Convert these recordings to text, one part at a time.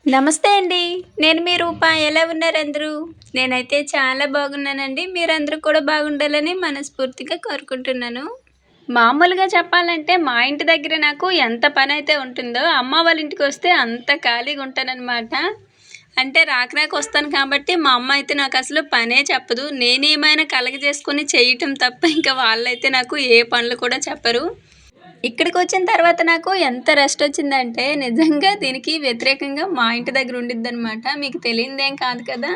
నమస్తే అండి. నేను మీ రూప. ఎలా ఉన్నారు అందరూ? నేనైతే చాలా బాగున్నానండి. మీరందరూ కూడా బాగుండాలని మనస్ఫూర్తిగా కోరుకుంటున్నాను. మామూలుగా చెప్పాలంటే మా ఇంటి దగ్గర నాకు ఎంత పనైతే ఉంటుందో, అమ్మ వాళ్ళ ఇంటికొస్తే అంత ఖాళీగా ఉంటాననమాట. అంటే రాక రాక వస్తాను కాబట్టి మా అమ్మ అయితే నాకసలు పనే చెప్పదు. నేనేమైనా కలగజేసుకొని చేయటం తప్ప ఇంకా వాళ్ళైతే నాకు ఏ పనులు కూడా చెప్పరు. ఇక్కడికొచ్చిన తర్వాత నాకు ఎంత రెస్టొచ్చిందంటే, నిజంగా దీనికి వ్యతిరేకంగా మా ఇంటి దగ్గర ఉండిద్దనమాట. మీకు తెలియనిదేం కాదు కదా!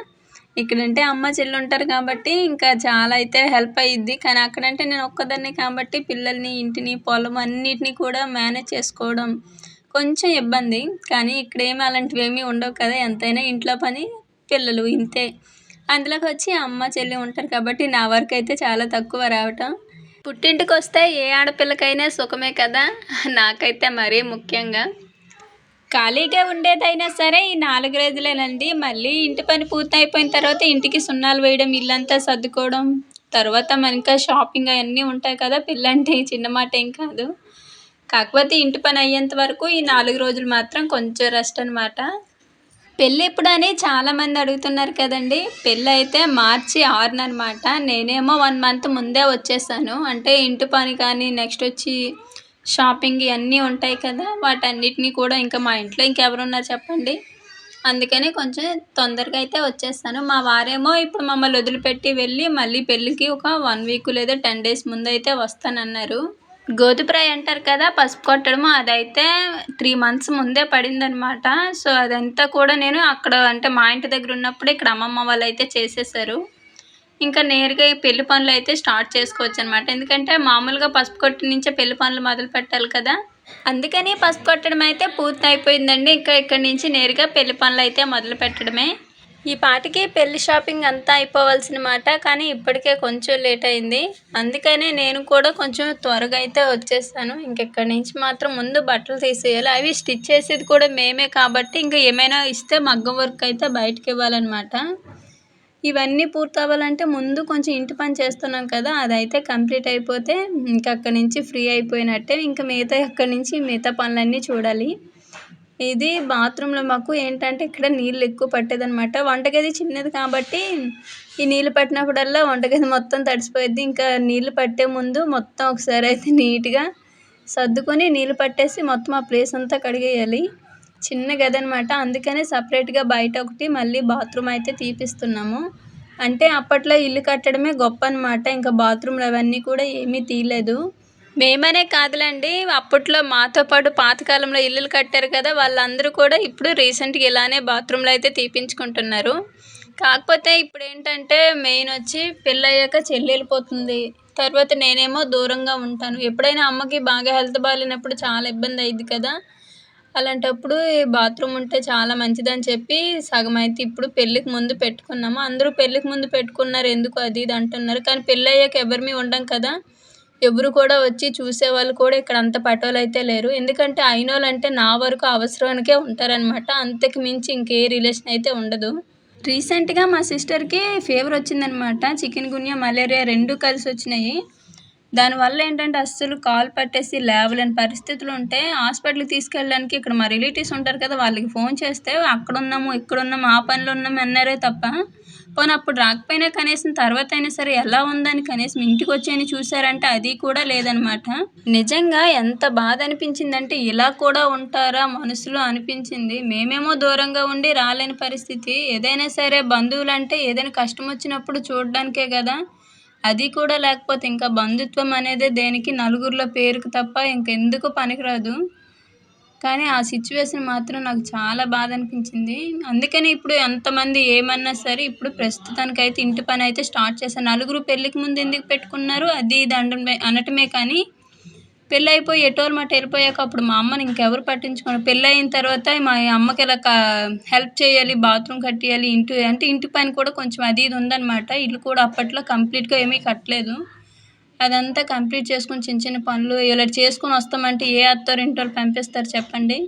ఇక్కడంటే అమ్మ, చెల్లుంటారు కాబట్టి ఇంకా చాలా అయితే హెల్ప్ అయ్యిద్ది. కానీ అక్కడంటే నేను ఒక్కదాన్నే కాబట్టి పిల్లల్ని, ఇంటిని, పొలం అన్నిటిని కూడా మేనేజ్ చేసుకోవడం కొంచెం ఇబ్బంది. కానీ ఇక్కడేమి అలాంటివేమీ ఉండవు కదా! ఎంతైనా ఇంట్లో పని, పిల్లలు ఇంతే. అందులోకొచ్చి అమ్మ, చెల్లి ఉంటారు కాబట్టి నా వర్కయితే చాలా తక్కువ రావటం. పుట్టింటికొస్తే ఏ ఆడపిల్లకైనా సుఖమే కదా! నాకైతే మరీ ముఖ్యంగా. ఖాళీగా ఉండేదైనా సరే ఈ 4 రోజులేనండి. మళ్ళీ ఇంటి పని పూర్తయిపోయిన తర్వాత ఇంటికి సున్నాలు వేయడం, ఇల్లంతా సర్దుకోవడం, తర్వాత ఇంకా షాపింగ్ అయన్నీ ఉంటాయి కదా! పెళ్ళంటే చిన్న మాటేం కాదు. కాకపోతే ఇంటి పని అయ్యేంత వరకు ఈ 4 రోజులు మాత్రం కొంచెం రెస్ట్ అనమాట. పెళ్ళెప్పుడని చాలామంది అడుగుతున్నారు కదండీ! పెళ్ళైతే మార్చి 6ననమాట. నేనేమో 1 మంత్ ముందే వచ్చేసాను. అంటే ఇంటి పని కానీ, నెక్స్టొచ్చి షాపింగ్ ఇయన్నీ ఉంటాయి కదా! వాటన్నిటిని కూడా ఇంకా మా ఇంట్లో ఇంకెవరున్నారు చెప్పండి. అందుకని కొంచెం తొందరగా అయితే వచ్చేసాను. మా వారేమో ఇప్పుడు మమ్మల్ని వదిలిపెట్టి వెళ్ళి మళ్ళీ పెళ్ళికి ఒక 1 వీక్ లేదా 10 డేస్ ముందయితే వస్తానన్నారు. గోధుమరాయి అంటారు కదా! పసుపు కొట్టడము అదైతే 3 మంత్స్ ముందే పడిందనమాట. సో, అదంతా కూడా నేను అక్కడ అంటే మా ఇంటి దగ్గర ఉన్నప్పుడే ఇక్కడ అమ్మమ్మ వాళ్ళైతే చేసేశారు. ఇంకా నేరుగా ఈ పెళ్లి పనులైతే స్టార్ట్ చేసుకోవచ్చనమాట. ఎందుకంటే మామూలుగా పసుపు కొట్టు నుంచే పెళ్లి పనులు మొదలుపెట్టాలి కదా! అందుకని పసుపు కొట్టడం అయితే పూర్తయిపోయిందండి. ఇంకా ఇక్కడి నుంచి నేరుగా పెళ్లి పనులైతే మొదలుపెట్టడమే. ఈ పాటికి పెళ్లి షాపింగ్ అంతా అయిపోవాల్సిన మాట. కానీ ఇప్పటికే కొంచెం లేట్ అయింది. అందుకనే నేను కూడా కొంచెం త్వరగా అయితే వచ్చేసాను. ఇంకిక్కడి నుంచి మాత్రం ముందు బట్టలు తీసేయాలి. అవి స్టిచ్ చేసేది కూడా మేమే కాబట్టి ఇంక ఏమైనా ఇస్తే మగ్గం వర్క్ అయితే బయటకివ్వాలనమాట. ఇవన్నీ పూర్తవ్వాలంటే ముందు కొంచెం ఇంటి పని చేస్తున్నాం కదా! అదైతే కంప్లీట్ అయిపోతే ఇంక అక్కడి నుంచి ఫ్రీ అయిపోయినట్టే. ఇంక మిగతా పనులన్నీ చూడాలి. ఇది బాత్రూంలో మాకు ఏంటంటే ఇక్కడ నీళ్ళు ఎక్కువ పట్టేదనమాట. వంటగది చిన్నది కాబట్టి ఈ నీళ్ళు పట్టినప్పుడల్లా వంటగది మొత్తం తడిసిపోయిద్ది. ఇంకా నీళ్ళు పట్టే ముందు మొత్తం ఒకసారి అయితే నీట్‌గా సర్దుకొని నీళ్ళు పట్టేసి మొత్తం ఆ ప్లేస్ అంతా కడిగేయాలి. చిన్న గదనమాట. అందుకనే సెపరేట్‌గా బయట ఒకటి మళ్ళీ బాత్రూమ్ అయితే తీపిస్తున్నాము. అంటే అప్పట్లో ఇల్లు కట్టడమే గొప్పనమాట. ఇంకా బాత్రూమ్‌లు అవన్నీ కూడా ఏమీ తీయలేదు. మేమనే కాదులెండి. అప్పట్లో మాతో పాటు పాతకాలంలో ఇల్లులు కట్టారు కదా! వాళ్ళందరూ కూడా ఇప్పుడు రీసెంట్‌గా ఇలానే బాత్రూమ్‌లో అయితే తీపించుకుంటున్నారు. కాకపోతే ఇప్పుడేంటంటే మెయినొచ్చి పెళ్ళయ్యాక చెల్లెళ్ళిపోతుంది. తర్వాత నేనేమో దూరంగా ఉంటాను. ఎప్పుడైనా అమ్మకి బాగా హెల్త్ బాలేనప్పుడు చాలా ఇబ్బందయిద్ది కదా! అలాంటప్పుడు ఈ బాత్రూమ్ ఉంటే చాలా మంచిదని చెప్పి సగమైతే ఇప్పుడు పెళ్ళికి ముందు పెట్టుకున్నాము. అందరూ పెళ్ళికి ముందు పెట్టుకున్నారు ఎందుకు అది ఇది అంటున్నారు. కానీ పెళ్ళయ్యాక ఎవరిమి ఉండం కదా! ఎవరు కూడా వచ్చి చూసేవాళ్ళు కూడా ఇక్కడ అంత పటోలైతే లేరు. ఎందుకంటే అయినోళ్ళంటే నా వరకు అవసరానికే ఉంటారనమాట. అంతకు మించి ఇంకే రిలేషన్ అయితే ఉండదు. రీసెంట్‌గా మా సిస్టర్‌కి ఫీవర్ వచ్చిందనమాట. చికెన్ గున్యా, మలేరియా 2 కలిసొచ్చినాయి. దానివల్ల ఏంటంటే అస్సలు కాలు పట్టేసి లేవలేని పరిస్థితులు ఉంటే హాస్పిటల్‌కి తీసుకెళ్ళడానికి ఇక్కడ మా రిలేటివ్స్ ఉంటారు కదా! వాళ్ళకి ఫోన్ చేస్తే అక్కడున్నాము, ఇక్కడున్నాము, ఆ పనిలో ఉన్నాము అన్నారే తప్ప, పోనీ అప్పుడు రాకపోయినా కనీసం తర్వాతైనా సరే ఎలా ఉందని కనీసం ఇంటికొచ్చైనా చూసారంటే అది కూడా లేదనమాట. నిజంగా ఎంత బాధ అనిపించిందంటే ఇలా కూడా ఉంటారా మనుషులు అనిపించింది. మేమేమో దూరంగా ఉండి రాలేని పరిస్థితి. ఏదైనా సరే బంధువులంటే ఏదైనా కష్టం వచ్చినప్పుడు చూడడానికే గదా! అది కూడా లేకపోతే ఇంకా బంధుత్వం అనేదే దేనికి నలుగురిలో పేరుకు తప్ప ఇంకెందుకు పనికిరాదు. కానీ ఆ సిట్యుయేషన్ మాత్రం నాకు చాలా బాధ అనిపించింది. అందుకని ఇప్పుడు ఎంతమంది ఏమన్నా సరే ఇప్పుడు ప్రస్తుతానికైతే ఇంటి పనైతే స్టార్ట్ చేశాను. నలుగురు పెళ్ళికి ముందు ఎందుకు పెట్టుకున్నారు అది ఇది అనటమే కానీ పెళ్ళైపోయి ఎటోలు మాట వెళ్ళిపోయాక అప్పుడు మా అమ్మని ఇంకెవరు పట్టించుకోరు. పెళ్ళయిన తర్వాత మా అమ్మకి ఇలా హెల్ప్ చేయాలి, బాత్రూమ్ కట్టియాలి, ఇంటి పని కూడా కొంచెం అది ఇది ఉందనమాట. ఇల్లు కూడా అప్పట్లో కంప్లీట్‌గా ఏమీ కట్టలేదు. అదంతా కంప్లీట్ చేసుకొని చిన్న చిన్న పనులు ఇలా చేసుకొని వస్తామంటే ఏ అత్తారింటోళ్ళు పంపిస్తారు చెప్పండి.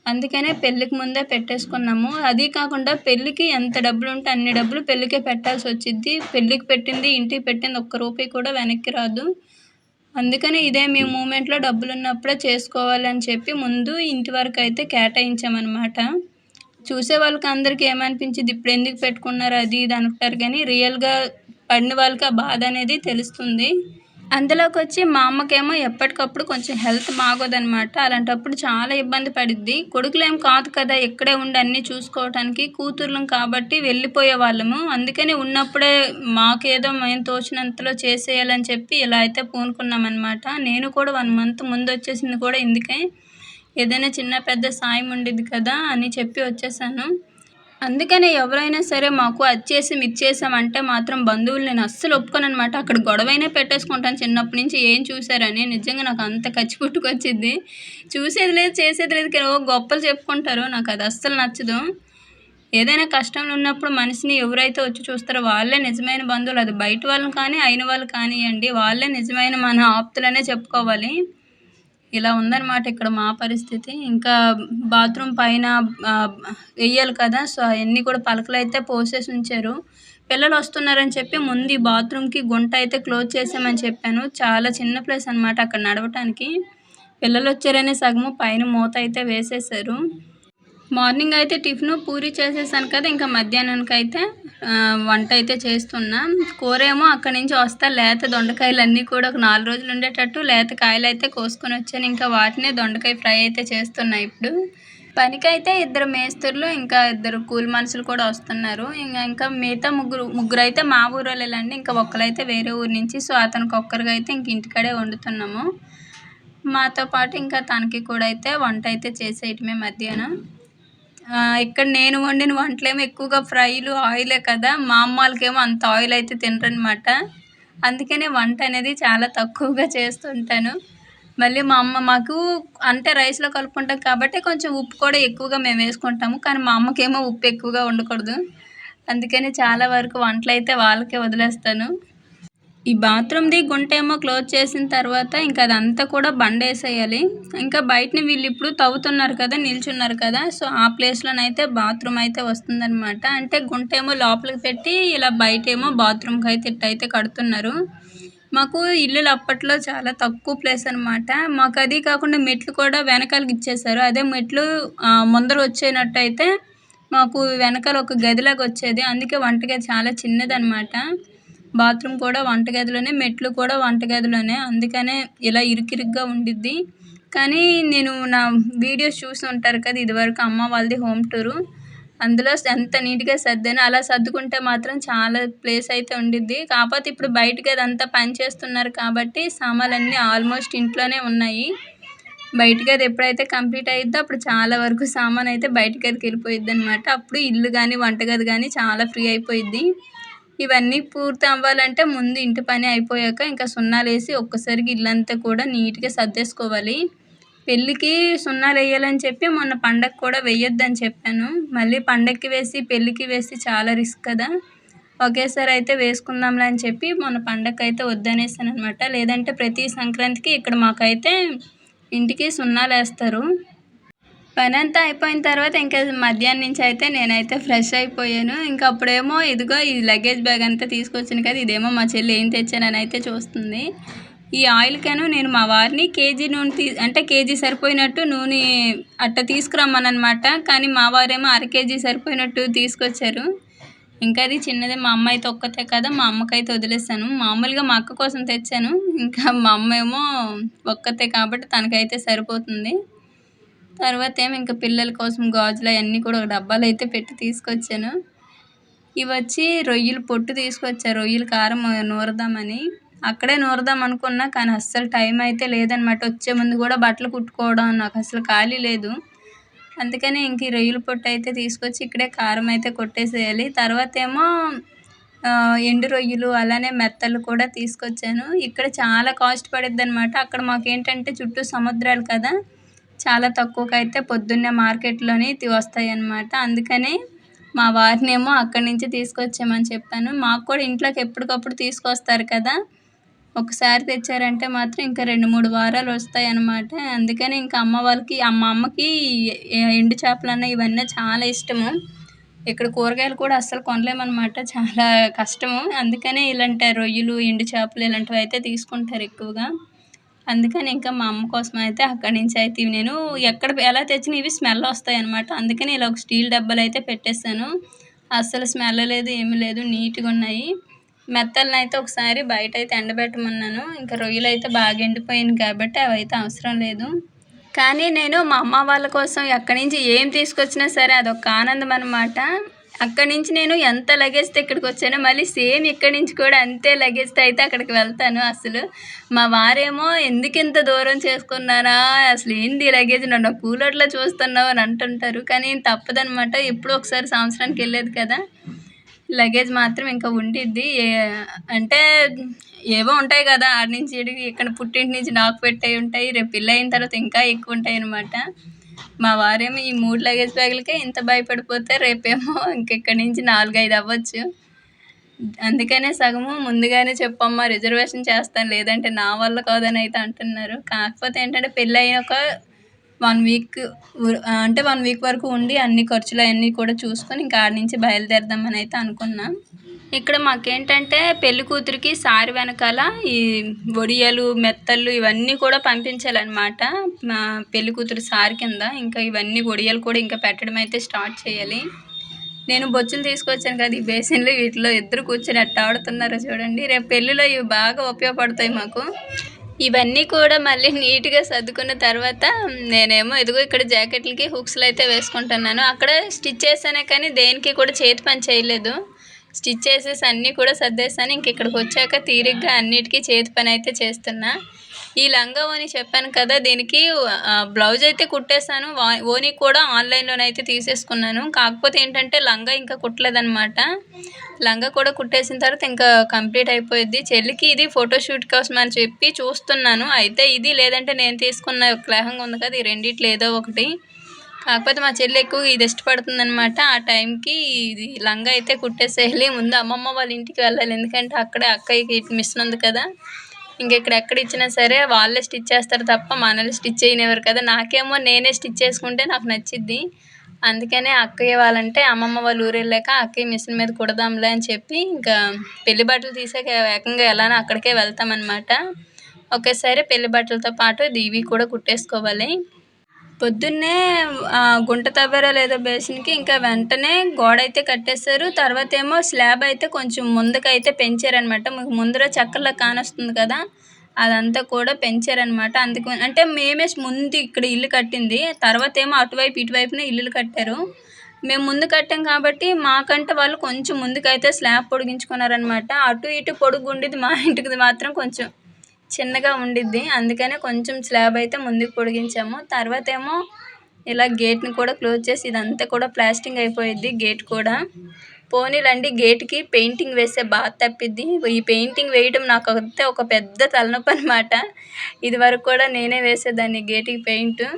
అందుకనే పెళ్ళికి ముందే పెట్టేసుకున్నాము. అదీ కాకుండా పెళ్ళికి ఎంత డబ్బులుంటే అన్ని డబ్బులు పెళ్ళికే పెట్టాల్సొచ్చిద్ది. పెళ్ళికి పెట్టింది, ఇంటికి పెట్టింది ఒక్క రూపాయి కూడా వెనక్కి రాదు. అందుకని ఇదే మీ మూమెంట్‌లో డబ్బులున్నప్పుడే చేసుకోవాలి అని చెప్పి ముందు ఇంటి వరకైతే కేటాయించామనమాట. చూసే వాళ్ళకి అందరికీ ఏమనిపించిద్ది, ఇప్పుడెందుకు పెట్టుకున్నారు అది ఇది అనుకుంటారు కానీ రియల్‌గా పడిన వాళ్ళకి ఆ బాధ అనేది తెలుస్తుంది. అందులోకొచ్చి మా అమ్మకేమో ఎప్పటికప్పుడు కొంచెం హెల్త్ బాగోదనమాట. అలాంటప్పుడు చాలా ఇబ్బంది పడిద్ది. కొడుకులేం కాదు కదా! ఇక్కడే ఉండి అన్నీ చూసుకోవటానికి. కూతుర్లం కాబట్టి వెళ్ళిపోయేవాళ్ళము. అందుకని ఉన్నప్పుడే మాకేదో మేము తోచినంతలో చేసేయాలని చెప్పి ఇలా అయితే పూనుకున్నామనమాట. నేను కూడా 1 మంత్ ముందొచ్చేసింది కూడా ఇందుకే. ఏదైనా చిన్న పెద్ద సాయం ఉండిద్ది కదా అని చెప్పి వచ్చేసాను. అందుకనే ఎవరైనా సరే మాకు అది చేసాం, ఇది చేసాం అంటే మాత్రం బంధువులు నేను అస్సలు ఒప్పుకోననమాట. అక్కడ గొడవైనా పెట్టేసుకుంటాను చిన్నప్పటి నుంచి ఏం చూసారని. నిజంగా నాకు అంత కచ్చి పుట్టుకొచ్చిద్ది. చూసేది లేదు, చేసేది లేదు కానీ ఓ గొప్పలు చెప్పుకుంటారు. నాకు అది అస్సలు నచ్చదు. ఏదైనా కష్టంలో ఉన్నప్పుడు మనిషిని ఎవరైతే వచ్చి చూస్తారో వాళ్ళే నిజమైన బంధువులు. అది బయట వాళ్ళని కానీ, అయిన వాళ్ళు కానియ్యండి. వాళ్ళే నిజమైన మన ఆప్తులనే చెప్పుకోవాలి. ఇలా ఉందనమాట ఇక్కడ మా పరిస్థితి. ఇంకా బాత్రూమ్ పైన వెయ్యాలి కదా! సో, అయన్నీ కూడా పలకలైతే పోసేసి ఉంచారు. పిల్లలొస్తున్నారని చెప్పి ముందు ఈ బాత్రూమ్‌కి గుంట అయితే క్లోజ్ చేసామని చెప్పాను. చాలా చిన్న ప్లేస్ అనమాట అక్కడ నడవటానికి. పిల్లలొచ్చారని సగము పైన మూత అయితే వేసేశారు. మార్నింగ్ అయితే టిఫిను పూరి చేసేసాను కదా! ఇంకా మధ్యాహ్నానికైతే వంట అయితే చేస్తున్నా. కూరేమో అక్కడి నుంచి వస్తా లేత దొండకాయలన్నీ కూడా ఒక 4 రోజులు ఉండేటట్టు లేత కాయలైతే కోసుకొనొచ్చాను. ఇంకా వాటినే దొండకాయ ఫ్రై అయితే చేస్తున్నా ఇప్పుడు. పనికైతే 2 మేస్త్రులు, ఇంకా 2 కూలి మనుషులు కూడా వస్తున్నారు. ఇంకా మిగతా ముగ్గురైతే మా ఊరోళ్ళేలండి. ఇంకా ఒక్కళ్ళైతే వేరే ఊరు నుంచి. సో, అతనికొక్కరికైతే అయితే ఇంక ఇంటికాడే వండుతున్నాము. మాతో పాటు ఇంకా తనకి కూడా అయితే వంట అయితే చేసేయటమే మధ్యాహ్నం. ఇక్కడ నేను వండిన వంటలేమో ఎక్కువగా ఫ్రైలు, ఆయిలే కదా! మా అమ్మ వాళ్ళకేమో అంత ఆయిల్ అయితే తినరనమాట. అందుకనే వంట అనేది చాలా తక్కువగా చేస్తుంటాను. మళ్ళీ మా అమ్మ మాకు అంటే రైస్‌లో కలుపుకుంటాం కాబట్టి కొంచెం ఉప్పు కూడా ఎక్కువగా మేము వేసుకుంటాము. కానీ మా అమ్మకేమో ఉప్పు ఎక్కువగా ఉండకూడదు. అందుకని చాలా వరకు వంటలైతే వాళ్ళకే వదిలేస్తాను. ఈ బాత్రూమ్‌ది గుంటేమో క్లోజ్ చేసిన తర్వాత ఇంకా అదంతా కూడా బండేసేయాలి. ఇంకా బయటని వీళ్ళిప్పుడు తవ్వుతున్నారు కదా! నిల్చున్నారు కదా! సో, ఆ ప్లేస్‌లోనైతే బాత్రూమ్ అయితే వస్తుందనమాట. అంటే గుంటేమో లోపలికి పెట్టి ఇలా బయటేమో బాత్రూమ్‌కైతే ఇట్టయితే కడుతున్నారు. మాకు ఇల్లులు అప్పట్లో చాలా తక్కువ ప్లేస్ అనమాట. మాకది కాకుండా మెట్లు కూడా వెనకాలకిచ్చేశారు. అదే మెట్లు ముందర వచ్చేనట్టయితే మాకు వెనకాల ఒక గదిలాగా వచ్చేది. అందుకే వంటగది చాలా చిన్నదనమాట. బాత్రూమ్ కూడా వంటగదిలోనే, మెట్లు కూడా వంటగదిలోనే. అందుకనే ఇలా ఇరుకిరుగ్గా ఉండిద్ది. కానీ నేను నా వీడియోస్ చూసి ఉంటారు కదా! ఇదివరకు అమ్మ వాళ్ళది హోమ్ టూరు. అందులో ఎంత నీట్‌గా సర్దానో అలా సర్దుకుంటే మాత్రం చాలా ప్లేస్ అయితే ఉండిద్ది. కాపోతే ఇప్పుడు బయట గదంతా పని చేస్తున్నారు కాబట్టి సామాన్లన్నీ ఆల్మోస్ట్ ఇంట్లోనే ఉన్నాయి. బయట గది ఎప్పుడైతే కంప్లీట్ అయ్యిద్దో అప్పుడు చాలా వరకు సామానయితే బయట గదికెళ్ళిపోయిద్దనమాట. అప్పుడు ఇల్లు గానీ, వంటగది గానీ చాలా ఫ్రీ అయిపోయిద్ది. ఇవన్నీ పూర్తి అవ్వాలంటే ముందు ఇంటి పని అయిపోయాక ఇంకా సున్నాలేసి ఒక్కసారిగా ఇల్లంతా కూడా నీట్‌గా సర్దేసుకోవాలి. పెళ్ళికి సున్నాలెయ్యాలని చెప్పి మొన్న పండగకి కూడా వెయ్యొద్దని చెప్పాను. మళ్ళీ పండగకి వేసి, పెళ్ళికి వేసి చాలా రిస్క్ కదా! ఒకేసారి అయితే వేసుకుందాంలే అని చెప్పి మొన్న పండగకైతే వద్దనేసాననమాట. లేదంటే ప్రతి సంక్రాంతికి ఇక్కడ మాకైతే ఇంటికి సున్నాలేస్తారు. పనంతా అయిపోయిన తర్వాత ఇంకా మధ్యాహ్నం నుంచి అయితే నేనైతే ఫ్రెష్ అయిపోయాను. ఇంక అప్పుడేమో ఇదిగో ఈ లగేజ్ బ్యాగ్ అంతా తీసుకొచ్చాను కదా! ఇదేమో మా చెల్లి ఏం తెచ్చానని అయితే చూస్తుంది. ఈ ఆయిల్ క్యాను నేను మా వారిని కేజీ నూనె అంటే కేజీ సరిపోయినట్టు నూనె అట్ట తీసుకురమ్మననమాట. కానీ మా వారేమో అర కేజీ సరిపోయినట్టు తీసుకొచ్చారు. ఇంకా అది చిన్నదే మా అమ్మ అయితే ఒక్కతే కదా! మా అమ్మకైతే వదిలేసాను. మామూలుగా మా అక్క కోసం తెచ్చాను. ఇంకా మా అమ్మ ఏమో ఒక్కతే కాబట్టి తనకైతే సరిపోతుంది. తర్వాతేమో ఇంక పిల్లల కోసం గాజులు అయన్నీ కూడా ఒక డబ్బాలో అయితే పెట్టి తీసుకొచ్చాను. ఇవొచ్చి రొయ్యల పొట్టు తీసుకొచ్చా. రొయ్యల కారం నూరుదామని. అక్కడే నూరుదాం అనుకున్నా కానీ అస్సలు టైం అయితే లేదనమాట. వచ్చే ముందు కూడా బట్టలు కుట్టుకోవడం నాకసలు ఖాళీ లేదు. అందుకని ఇంక ఈ రొయ్యల పొట్టు అయితే తీసుకొచ్చి ఇక్కడే కారం అయితే కొట్టేసేయాలి. తర్వాతేమో ఎండు రొయ్యలు అలానే మెత్తలు కూడా తీసుకొచ్చాను. ఇక్కడ చాలా కాస్ట్ పడిద్దనమాట. అక్కడ మాకేంటంటే చుట్టూ సముద్రాలు కదా! చాలా తక్కువకైతే పొద్దున్నే మార్కెట్‌లోని వస్తాయన్నమాట. అందుకని మా వారినేమో అక్కడి నుంచి తీసుకొచ్చామని చెప్పాను. మాకు కూడా ఇంట్లోకి ఎప్పటికప్పుడు తీసుకొస్తారు కదా! ఒకసారి తెచ్చారంటే మాత్రం ఇంకా 2, 3 వారాలు వస్తాయన్నమాట. అందుకని ఇంకా అమ్మ వాళ్ళకి మా అమ్మకి ఎండు చేపలన్నా ఇవన్నీ చాలా ఇష్టము. ఇక్కడ కూరగాయలు కూడా అస్సలు కొనలేమన్నమాట. చాలా కష్టము. అందుకనే ఇలాంటి రొయ్యలు, ఎండు చేపలు ఇలాంటివైతే తీసుకుంటారు ఎక్కువగా. అందుకని ఇంకా మా అమ్మ కోసం అయితే అక్కడి నుంచి అయితే ఇవి నేను ఎలా తెచ్చినా ఇవి స్మెల్ వస్తాయన్నమాట. అందుకని ఇలా ఒక స్టీల్ డబ్బాలో అయితే పెట్టేసాను. అస్సలు స్మెల్ లేదు, ఏమీ లేదు, నీట్‌గా ఉన్నాయి. మెత్తలనైతే ఒకసారి బయట అయితే ఎండబెట్టమన్నాను. ఇంకా రొయ్యలు అయితే బాగా ఎండిపోయినాయి కాబట్టి అవైతే అవసరం లేదు. కానీ నేను మా అమ్మ వాళ్ళ కోసం ఎక్కడి నుంచి ఏం తీసుకొచ్చినా సరే అదొక ఆనందం అనమాట. అక్కడి నుంచి నేను ఎంత లగేజ్‌తో ఇక్కడికి వచ్చానో మళ్ళీ సేమ్ ఇక్కడి నుంచి కూడా అంతే లగేజ్‌తో అయితే అక్కడికి వెళ్తాను అసలు. మా వారేమో ఎందుకింత దూరం చేసుకున్నారా? అసలు ఏంది లగేజ్ నన్ను కూలోడిలా చూస్తున్నావు అని అంటుంటారు. కానీ తప్పదనమాట. ఎప్పుడో ఒకసారి సంవత్సరానికి వెళ్ళేది కదా! లగేజ్ మాత్రం ఇంకా ఉండిద్ది. అంటే ఏవో ఉంటాయి కదా! ఆడ నుంచి ఈడికి, ఇక్కడ పుట్టింటి నుంచి నాకు పెట్టేవి ఉంటాయి. రేపు పెళ్ళయిన తర్వాత ఇంకా ఎక్కువ ఉంటాయనమాట. మా వారేమో ఈ 3 లగేజ్ బ్యాగులకే ఇంత భయపడిపోతే రేపేమో ఇంకిక్కడి నుంచి 4, 5 అవ్వచ్చు. అందుకనే సగము ముందుగానే చెప్పమ్మా రిజర్వేషన్ చేస్తాను, లేదంటే నా వల్ల కాదని అయితే అంటున్నారు. కాకపోతే ఏంటంటే పెళ్ళయిన ఒక 1 వీక్ అంటే 1 వీక్ వరకు ఉండి అన్ని ఖర్చులు అవన్నీ కూడా చూసుకొని ఇంకా ఆడ నుంచి బయలుదేరదామని అయితే అనుకున్నాం. ఇక్కడ మాకేంటంటే పెళ్లి కూతురికి సారి వెనకాల ఈ వడియాలు, మెత్తళ్ళు ఇవన్నీ కూడా పంపించాలన్నమాట. మా పెళ్లి కూతురు సారి కింద ఇంకా ఇవన్నీ వడియాలు కూడా ఇంకా పెట్టడం అయితే స్టార్ట్ చేయాలి. నేను బొచ్చులు తీసుకొచ్చాను కదా, ఈ బేసిన్లు వీటిలో ఇద్దరు కూర్చొని ఎట్ట ఆడుతున్నారో చూడండి. రేపు పెళ్ళిలో ఇవి బాగా ఉపయోగపడతాయి మాకు. ఇవన్నీ కూడా మళ్ళీ నీట్‌గా సర్దుకున్న తర్వాత నేనేమో ఇదిగో ఇక్కడ జాకెట్లకి హుక్స్‌లు అయితే వేసుకుంటున్నాను. అక్కడ స్టిచ్ చేశానే కానీ దేనికి కూడా చేతి పని చేయలేదు. స్టిచ్ చేసేసి అన్నీ కూడా సర్దేశాను. ఇంక ఇక్కడికి వచ్చాక తీరిగ్గా అన్నిటికీ చేతి పని అయితే చేస్తున్నా. ఈ లంగా ఓణి చెప్పాను కదా, దీనికి బ్లౌజ్ అయితే కుట్టేశాను. ఓణి కూడా ఆన్లైన్లోనైతే తీసేసుకున్నాను. కాకపోతే ఏంటంటే లంగా ఇంకా కుట్టలేదనమాట. లంగా కూడా కుట్టేసిన తర్వాత ఇంకా కంప్లీట్ అయిపోయిద్ది. చెల్లికి ఇది ఫోటోషూట్ కోసం అని చెప్పి చూస్తున్నాను. అయితే ఇది లేదంటే నేను తీసుకున్న ఒక లెహంగా ఉంది కదా, ఈ రెండిట్లో ఏదో ఒకటి. కాకపోతే మా చెల్లి ఎక్కువ ఇది ఇష్టపడుతుందనమాట. ఆ టైంకి ఇది లంగా అయితే కుట్టేసేయాలి. ముందు అమ్మమ్మ వాళ్ళ ఇంటికి వెళ్ళాలి. ఎందుకంటే అక్కడే అక్కయ్యకి మిషన్ ఉంది కదా. ఇంకెక్కడ ఎక్కడ ఇచ్చినా సరే వాళ్ళే స్టిచ్ చేస్తారు తప్ప మనల్ని స్టిచ్ చేయనివ్వరు కదా. నాకేమో నేనే స్టిచ్ చేసుకుంటే నాకు నచ్చిద్ది. అందుకనే అక్కయ్య వాళ్ళంటే అమ్మమ్మ వాళ్ళ ఊరు వెళ్ళాక అక్కయ్య మిషన్ మీద కుడదాంలే అని చెప్పి ఇంకా పెళ్లి బట్టలు తీసాక ఏకంగా ఎలానో అక్కడికే వెళ్తామన్నమాట. ఒకేసారి పెళ్లి బట్టలతో పాటు ఇవి కూడా కుట్టేసుకోవాలి. పొద్దున్నే గుంట తవ్వారో లేదో బేసిన్‌కి ఇంకా వెంటనే గోడ అయితే కట్టేశారు. తర్వాత ఏమో స్లాబ్ అయితే కొంచెం ముందుకైతే పెంచారనమాట. మీకు ముందర చక్కర్లా కానొస్తుంది కదా, అదంతా కూడా పెంచారనమాట. అందుకు అంటే మేమే ముందు ఇక్కడ ఇల్లు కట్టింది. తర్వాత ఏమో అటువైపు ఇటువైపున ఇల్లులు కట్టారు. మేము ముందు కట్టాం కాబట్టి మాకంటే వాళ్ళు కొంచెం ముందుకైతే స్లాబ్ పొడిగించుకున్నారనమాట. అటు ఇటు పొడుగుండిద్ది, మా ఇంటికి మాత్రం కొంచెం చిన్నగా ఉండిద్ది. అందుకనే కొంచెం స్లాబ్ అయితే ముందుకు పొడిగించాము. తర్వాత ఏమో ఇలా గేట్‌ని కూడా క్లోజ్ చేసి ఇదంతా కూడా ప్లాస్టింగ్ అయిపోయిద్ది గేట్ కూడా. పోనీలండి గేట్‌కి పెయింటింగ్ వేస్తే బాగా తప్పిద్ది. ఈ పెయింటింగ్ వేయడం నాకైతే ఒక పెద్ద తలనొప్పి అనమాట. ఇదివరకు కూడా నేనే వేసేదాన్ని గేట్‌కి పెయింటు.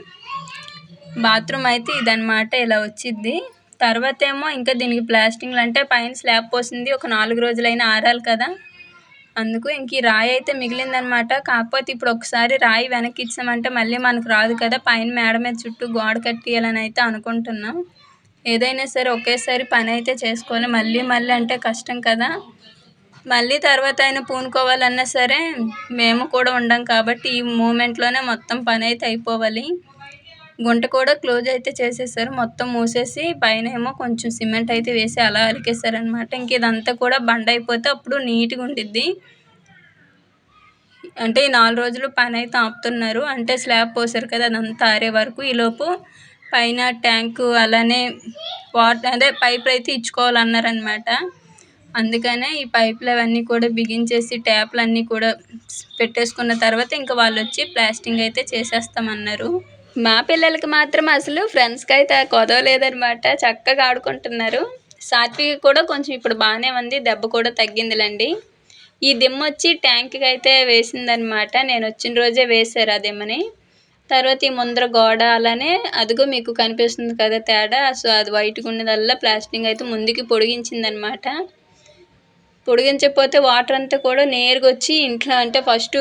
బాత్రూమ్ అయితే ఇదనమాట, ఇలా వచ్చిద్ది. తర్వాత ఏమో ఇంకా దీనికి ప్లాస్టింగ్లు అంటే పైన స్లాబ్ పోసింది ఒక 4 రోజులైనా ఆరాలి కదా, అందుకు ఇంక ఈ రాయి అయితే మిగిలిందనమాట. కాకపోతే ఇప్పుడు ఒకసారి రాయి వెనక్కి ఇచ్చామంటే మళ్ళీ మనకు రాదు కదా, పైన మేడ మీద చుట్టూ గోడ కట్టియాలని అయితే అనుకుంటున్నాం. ఏదైనా సరే ఒకేసారి పని అయితే చేసుకోవాలి. మళ్ళీ అంటే కష్టం కదా. మళ్ళీ తర్వాత అయినా పూనుకోవాలన్నా సరే మేము కూడా ఉండం కాబట్టి ఈ మూమెంట్లోనే మొత్తం పని అయితే అయిపోవాలి. గుంట కూడా క్లోజ్ అయితే చేసేసారు. మొత్తం మూసేసి పైన ఏమో కొంచెం సిమెంట్ అయితే వేసి అలా అలికేసారనమాట. ఇంక ఇదంతా కూడా బండ అయిపోతే అప్పుడు నీట్‌గా ఉండిద్ది. అంటే ఈ 4 రోజులు పని అయితే ఆపుతున్నారు. అంటే స్లాబ్ పోసారు కదా, అదంతా ఆరే వరకు. ఈలోపు పైన ట్యాంకు అలానే అదే పైపులు అయితే ఇచ్చుకోవాలన్నారనమాట. అందుకనే ఈ పైపులు అవన్నీ కూడా బిగించేసి ట్యాప్లు అన్నీ కూడా పెట్టేసుకున్న తర్వాత ఇంకా వాళ్ళు వచ్చి ప్లాస్టింగ్ అయితే చేసేస్తామన్నారు. మా పిల్లలకి మాత్రం అసలు ఫ్రెండ్స్‌కి అయితే కొదవలేదనమాట. చక్కగా ఆడుకుంటున్నారు. సాత్విక్ కూడా కొంచెం ఇప్పుడు బాగానే ఉంది, దెబ్బ కూడా తగ్గిందిలేండి. ఈ దిమ్మ వచ్చి ట్యాంక్‌కి అయితే వేసిందనమాట. నేను వచ్చిన రోజే వేశారు ఆ దిమ్మని. తర్వాత ఈ ముందర గోడ అలానే అదిగో మీకు కనిపిస్తుంది కదా తేడా. సో అది వైట్‌గా ఉన్నదల్లా ప్లాస్టింగ్ అయితే ముందుకి పొడిగించిందనమాట. పొడిగించకపోతే వాటర్ అంతా కూడా నేరుగా వచ్చి ఇంట్లో అంటే ఫస్ట్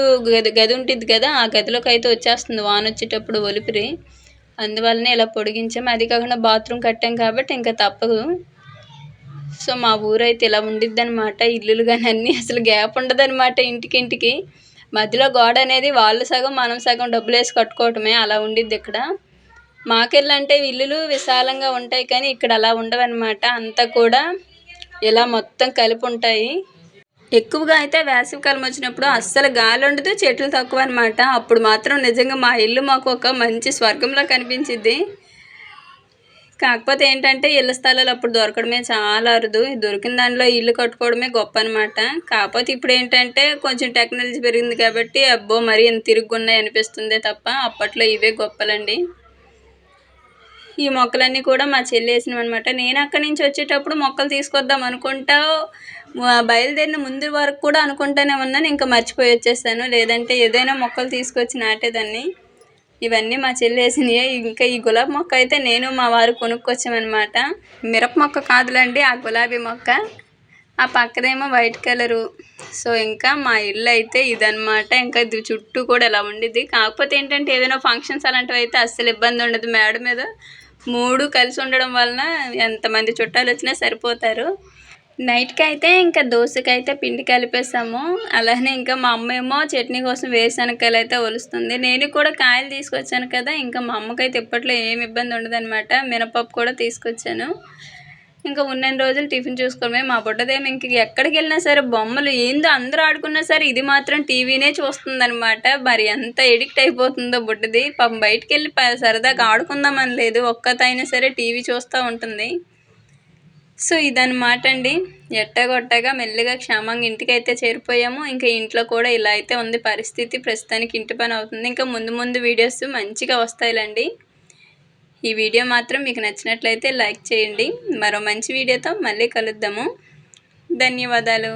గది ఉంటుంది కదా, ఆ గదిలోకి అయితే వచ్చేస్తుంది వాన వచ్చేటప్పుడు ఒలిపిరి. అందువల్లనే ఇలా పొడిగించాము. అది కాకుండా బాత్రూమ్ కట్టాం కాబట్టి ఇంకా తప్పదు. సో మా ఊరైతే ఇలా ఉండిద్దనమాట. ఇల్లులు కానీ అన్నీ అసలు గ్యాప్ ఉండదనమాట ఇంటికి. మధ్యలో గోడ అనేది వాళ్ళు సగం మనం సగం డబ్బులు వేసి కట్టుకోవటమే అలా ఉండిద్ది ఇక్కడ. మాకెళ్ళంటే ఇల్లులు విశాలంగా ఉంటాయి కానీ ఇక్కడ అలా ఉండవన్నమాట. అంతా కూడా ఇలా మొత్తం కలిపి ఉంటాయి. ఎక్కువగా అయితే వేసవికాలం వచ్చినప్పుడు అస్సలు గాలి ఉండదు, చెట్లు తక్కువ అనమాట. అప్పుడు మాత్రం నిజంగా మా ఇల్లు మాకు ఒక మంచి స్వర్గంలా కనిపించిద్ది. కాకపోతే ఏంటంటే ఇళ్ళ స్థలాలు అప్పుడు దొరకడమే చాలా అరుదు. దొరికిన దానిలో ఇల్లు కట్టుకోవడమే గొప్ప అనమాట. కాకపోతే ఇప్పుడు ఏంటంటే కొంచెం టెక్నాలజీ పెరిగింది కాబట్టి అబ్బో మరీ ఇంత తిరుగున్నాయి అనిపిస్తుందే తప్ప అప్పట్లో ఇవే గొప్పలండి. ఈ మొక్కలన్నీ కూడా మా చెల్లి వేసినవన్నమాట. నేను అక్కడి నుంచి వచ్చేటప్పుడు మొక్కలు తీసుకొద్దాం అనుకుంటా బయలుదేరిన ముందు వరకు కూడా అనుకుంటానే ఉన్నాను. ఇంకా మర్చిపోయి వచ్చేసాను. లేదంటే ఏదైనా మొక్కలు తీసుకొచ్చి నాటేదాన్ని. ఇవన్నీ మా చెల్లి వేసినవే. ఇంకా ఈ గులాబీ మొక్క అయితే నేను మా వారు కొనుక్కొచ్చామన్నమాట. మిరప మొక్క కాదులండి, ఆ గులాబీ మొక్క. ఆ పక్కనేమో వైట్ కలరు. సో ఇంకా మా ఇల్లు అయితే ఇదనమాట. ఇంకా ఇది చుట్టూ కూడా ఇలా ఉండిద్ది. కాకపోతే ఏంటంటే ఏదైనా ఫంక్షన్స్ అలాంటివి అయితే అస్సలు ఇబ్బంది ఉండదు. మేడ మీద 3 కలిసి ఉండడం వలన ఎంతమంది చుట్టాలు వచ్చినా సరిపోతారు. నైట్కి అయితే ఇంకా దోశకైతే పిండి కలిపేసాము. అలానే ఇంకా మా అమ్మ ఏమో చట్నీ కోసం వేరుశనగకాయలు అయితే ఒలుస్తుంది. నేను కూడా కాయలు తీసుకొచ్చాను కదా, ఇంకా మా అమ్మకైతే ఇప్పట్లో ఏమి ఇబ్బంది ఉండదన్నమాట. మినపప్పు కూడా తీసుకొచ్చాను. ఇంకా ఉన్నన్ని రోజులు టిఫిన్ చూసుకోవడమే. మా బుడ్డదేమో ఇంక ఎక్కడికి వెళ్ళినా సరే బొమ్మలు ఏందో అందరూ ఆడుకున్నా సరే ఇది మాత్రం టీవీనే చూస్తుందన్నమాట. మరి ఎంత ఎడిక్ట్ అయిపోతుందో బుడ్డది. పాపం బయటికి వెళ్ళి సరదాగా ఆడుకుందామని లేదు, ఒక్కతైనా సరే టీవీ చూస్తూ ఉంటుంది. సో ఇదన్నమాట అండి. ఎట్టగొట్టగా మెల్లిగా క్షేమంగా ఇంటికైతే చేరిపోయాము. ఇంకా ఇంట్లో కూడా ఇలా అయితే ఉంది పరిస్థితి. ప్రస్తుతానికి ఇంటి పని అవుతుంది. ఇంకా ముందు ముందు వీడియోస్ మంచిగా వస్తాయిలండి. ఈ వీడియో మాత్రం మీకు నచ్చినట్లయితే లైక్ చేయండి. మరో మంచి వీడియోతో మళ్ళీ కలుద్దాము. ధన్యవాదాలు.